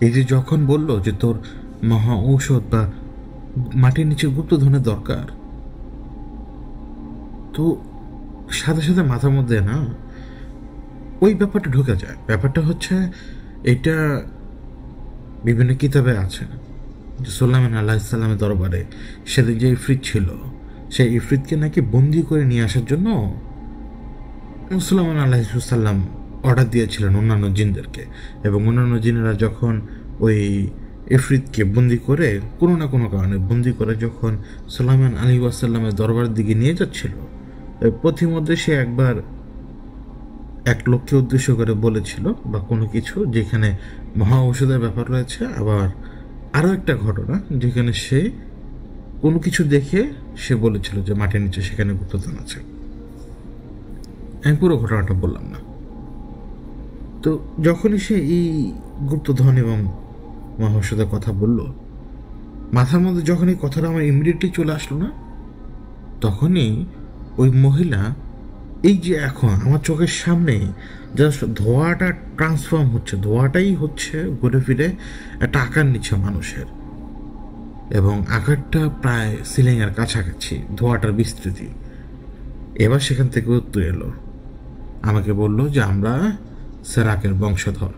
এই যে যখন বলল যে তোর মহা ঔষধ বা মাটির নিচে গুপ্তধনের দরকার, তো সাথে সাথে মাথার মধ্যে না ওই ব্যাপারটা ঢুকে যায়। ব্যাপারটা হচ্ছে এটা বিভিন্ন কিতাবে আছে যে সুলাইমান আলাইহিসসালামের দরবারে সেদিন যে ইফরিত ছিল, সেই ইফরিতকে নাকি বন্দি করে নিয়ে আসার জন্য সুলাইমান আলাইহিসসালাম অর্ডার দিয়েছিলেন অন্যান্য জিনদেরকে। এবং অন্যান্য জিনেরা যখন ওই ইফরিতকে বন্দি করে, কোনো না কোনো কারণে বন্দি করে যখন সুলাইমান আলী ওয়াসাল্লামের দরবারের দিকে নিয়ে যাচ্ছিল, পথিমধ্যে সে একবার এক লোককে উদ্দেশ্য করে বলেছিল বা কোনো কিছু যেখানে মহা ঔষধের ব্যাপার রয়েছে। আবার আরও একটা ঘটনা যেখানে সে কোনো কিছু দেখে সে বলেছিল যে মাটির নিচে সেখানে গুপ্তধন আছে। আমি পুরো ঘটনাটা বললাম না। তো যখনই সে এই গুপ্তধন এবং মহা ঔষধের কথা বলল, মাথার মধ্যে যখন এই কথাটা আমার ইমিডিয়েটলি চলে আসলো না, তখনই ওই মহিলা এই যে এখন আমার চোখের সামনে জাস্ট ধোঁয়াটা ট্রান্সফর্ম হচ্ছে, ধোঁয়াটাই হচ্ছে ঘুরে ফিরে একটা আকার নিচ্ছে মানুষের, এবং আকারটা প্রায় সিলিংয়ের কাছাকাছি, ধোঁয়াটার বিস্তৃতি। এবার সেখান থেকে উত্তর এলো, আমাকে বলল যে আমরা সেরাকের বংশধর।